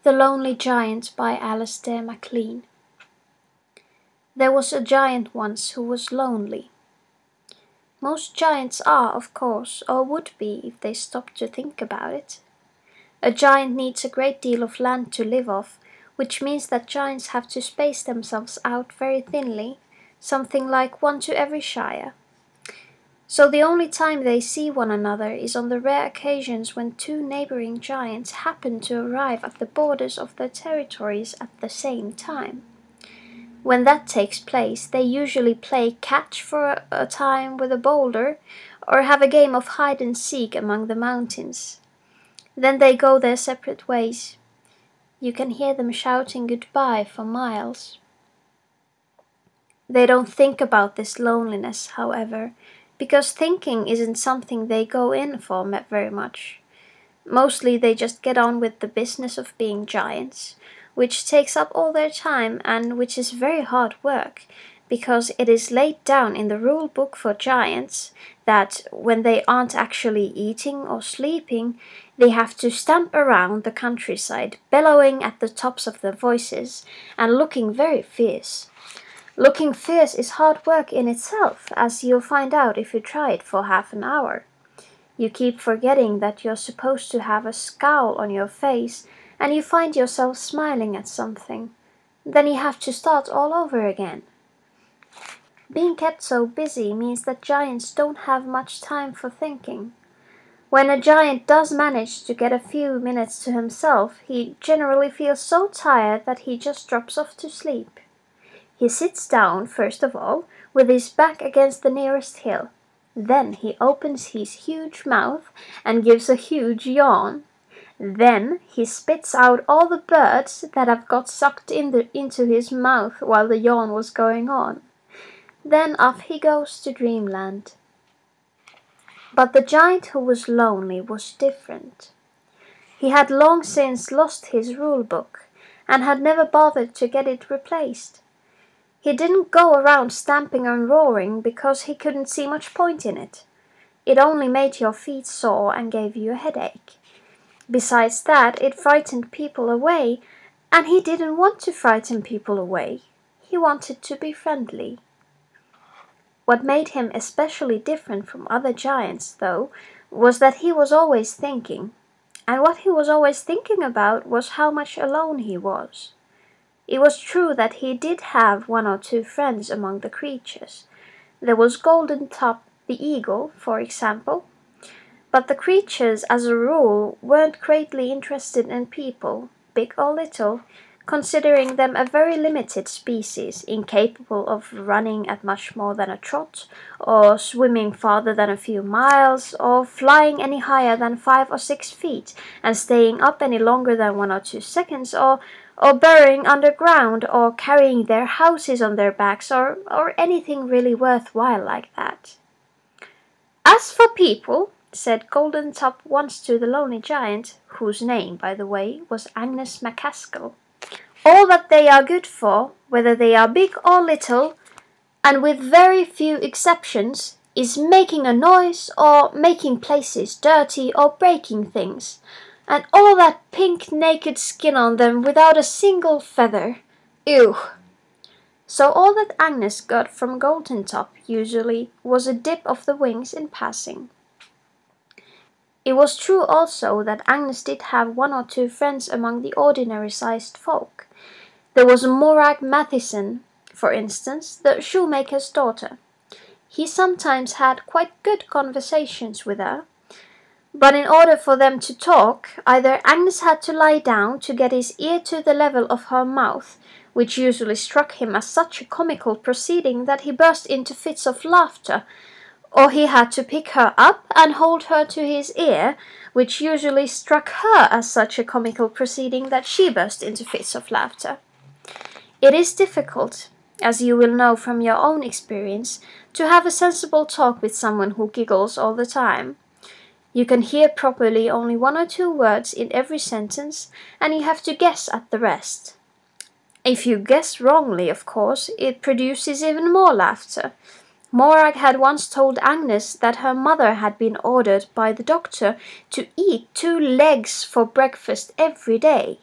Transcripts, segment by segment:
The Lonely Giant by Alasdair MacLean. There was a giant once who was lonely. Most giants are, of course, or would be if they stopped to think about it. A giant needs a great deal of land to live off, which means that giants have to space themselves out very thinly, something like one to every shire. So the only time they see one another is on the rare occasions when two neighboring giants happen to arrive at the borders of their territories at the same time. When that takes place, they usually play catch for a time with a boulder, or have a game of hide and seek among the mountains. Then they go their separate ways. You can hear them shouting goodbye for miles. They don't think about this loneliness, however, because thinking isn't something they go in for very much. Mostly they just get on with the business of being giants, which takes up all their time and which is very hard work, because it is laid down in the rule book for giants that when they aren't actually eating or sleeping, they have to stamp around the countryside, bellowing at the tops of their voices and looking very fierce. Looking fierce is hard work in itself, as you'll find out if you try it for half an hour. You keep forgetting that you're supposed to have a scowl on your face, and you find yourself smiling at something. Then you have to start all over again. Being kept so busy means that giants don't have much time for thinking. When a giant does manage to get a few minutes to himself, he generally feels so tired that he just drops off to sleep. He sits down, first of all, with his back against the nearest hill. Then he opens his huge mouth and gives a huge yawn. Then he spits out all the birds that have got sucked into his mouth while the yawn was going on. Then off he goes to dreamland. But the giant who was lonely was different. He had long since lost his rule book and had never bothered to get it replaced. He didn't go around stamping and roaring because he couldn't see much point in it. It only made your feet sore and gave you a headache. Besides that, it frightened people away, and he didn't want to frighten people away. He wanted to be friendly. What made him especially different from other giants, though, was that he was always thinking. And what he was always thinking about was how much alone he was. It was true that he did have one or two friends among the creatures. There was Golden Top the eagle, for example. But the creatures, as a rule, weren't greatly interested in people, big or little, considering them a very limited species, incapable of running at much more than a trot, or swimming farther than a few miles, or flying any higher than 5 or 6 feet, and staying up any longer than 1 or 2 seconds, or burrowing underground, or carrying their houses on their backs, or anything really worthwhile like that. As for people, said Golden Top once to the Lonely Giant, whose name, by the way, was Agnes MacAskill, all that they are good for, whether they are big or little, and with very few exceptions, is making a noise, or making places dirty, or breaking things. And all that pink naked skin on them without a single feather. Ew! So all that Agnes got from Golden Top usually was a dip of the wings in passing. It was true also that Agnes did have 1 or 2 friends among the ordinary-sized folk. There was Morag Mathieson, for instance, the shoemaker's daughter. He sometimes had quite good conversations with her. But in order for them to talk, either Agnes had to lie down to get his ear to the level of her mouth, which usually struck him as such a comical proceeding that he burst into fits of laughter, or he had to pick her up and hold her to his ear, which usually struck her as such a comical proceeding that she burst into fits of laughter. It is difficult, as you will know from your own experience, to have a sensible talk with someone who giggles all the time. You can hear properly only 1 or 2 words in every sentence, and you have to guess at the rest. If you guess wrongly, of course, it produces even more laughter. Morag had once told Agnes that her mother had been ordered by the doctor to eat 2 legs for breakfast every day.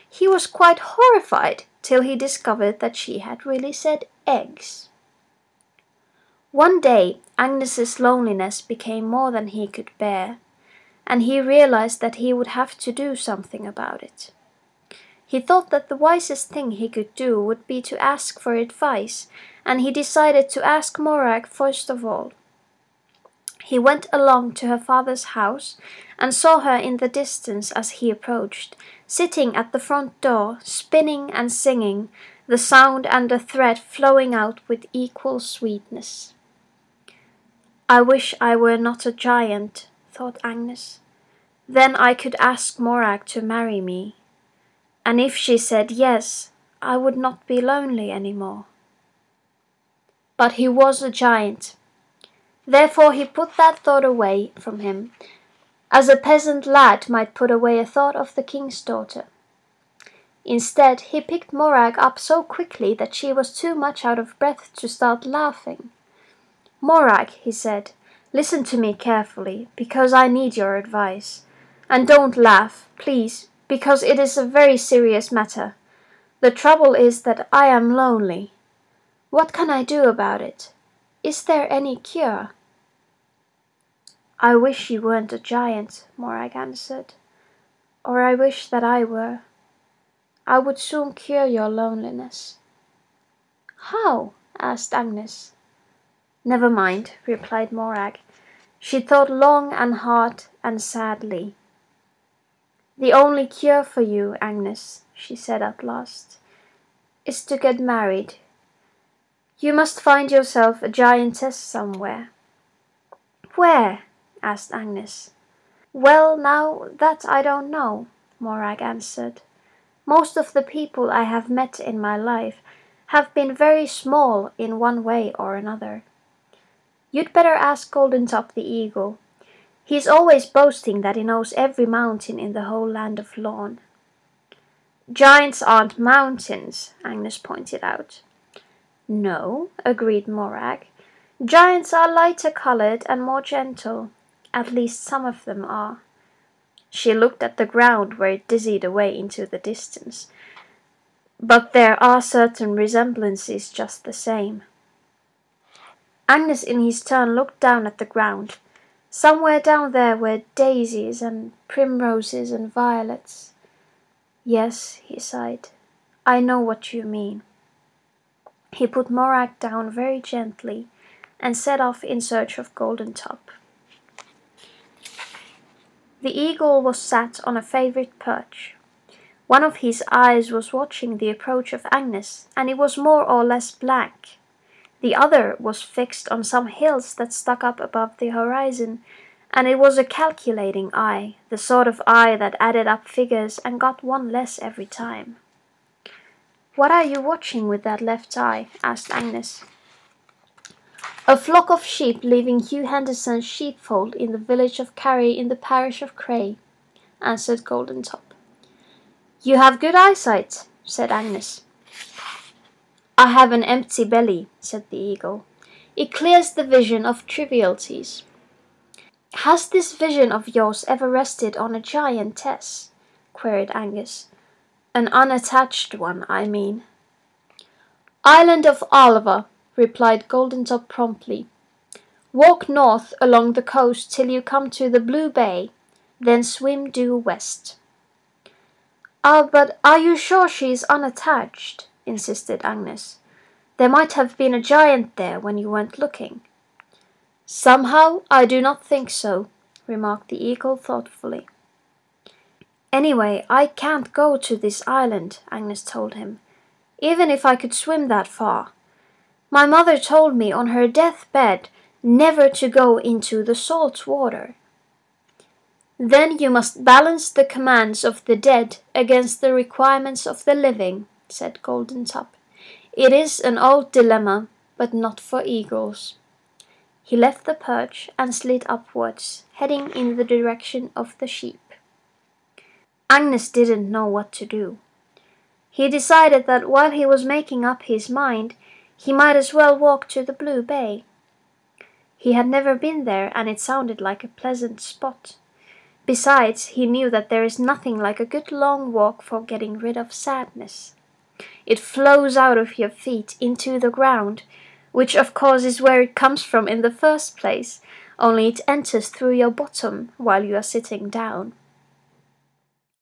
He was quite horrified till he discovered that she had really said eggs. One day Agnes's loneliness became more than he could bear, and he realized that he would have to do something about it. He thought that the wisest thing he could do would be to ask for advice, and he decided to ask Morag first of all. He went along to her father's house and saw her in the distance as he approached, sitting at the front door, spinning and singing, the sound and the thread flowing out with equal sweetness. "I wish I were not a giant," thought Agnes. "Then I could ask Morag to marry me. And if she said yes, I would not be lonely any more." But he was a giant. Therefore he put that thought away from him, as a peasant lad might put away a thought of the king's daughter. Instead, he picked Morag up so quickly that she was too much out of breath to start laughing. "Morag," he said, "listen to me carefully, because I need your advice. And don't laugh, please, because it is a very serious matter. The trouble is that I am lonely. What can I do about it? Is there any cure?" "I wish you weren't a giant," Morag answered. "Or I wish that I were. I would soon cure your loneliness." "How?" asked Agnes. "Never mind," replied Morag. She thought long and hard and sadly. "The only cure for you, Agnes," she said at last, "is to get married. You must find yourself a giantess somewhere." "Where?" asked Agnes. "Well, now, that I don't know," Morag answered. "Most of the people I have met in my life have been very small in one way or another. You'd better ask Goldentop the eagle. He's always boasting that he knows every mountain in the whole land of Lawn." "Giants aren't mountains," Agnes pointed out. "No," agreed Morag. "Giants are lighter coloured and more gentle. At least some of them are." She looked at the ground where it dizzied away into the distance. "But there are certain resemblances just the same." Agnes in his turn looked down at the ground. Somewhere down there were daisies and primroses and violets. "Yes," he sighed, "I know what you mean." He put Morag down very gently and set off in search of Goldentop. The eagle was sat on a favourite perch. One of his eyes was watching the approach of Agnes, and it was more or less blank. The other was fixed on some hills that stuck up above the horizon, and it was a calculating eye, the sort of eye that added up figures and got one less every time. "What are you watching with that left eye?" asked Agnes. "A flock of sheep leaving Hugh Henderson's sheepfold in the village of Carey in the parish of Cray," answered Goldentop. "You have good eyesight," said Agnes. "I have an empty belly," said the eagle. "It clears the vision of trivialities." "Has this vision of yours ever rested on a giantess?" queried Angus. "An unattached one, I mean." "Island of Alva," replied Goldentop promptly. "Walk north along the coast till you come to the Blue Bay, then swim due west." "Ah, but are you sure she is unattached?" insisted Agnes. "There might have been a giant there when you weren't looking." "Somehow I do not think so," remarked the eagle thoughtfully. "Anyway, I can't go to this island," Agnes told him, "even if I could swim that far. My mother told me on her deathbed never to go into the salt water." "Then you must balance the commands of the dead against the requirements of the living," said Goldentop. "It is an old dilemma, but not for eagles." He left the perch and slid upwards, heading in the direction of the sheep. Agnes didn't know what to do. He decided that while he was making up his mind, he might as well walk to the Blue Bay. He had never been there, and it sounded like a pleasant spot. Besides, he knew that there is nothing like a good long walk for getting rid of sadness. It flows out of your feet into the ground, which of course is where it comes from in the first place, only it enters through your bottom while you are sitting down.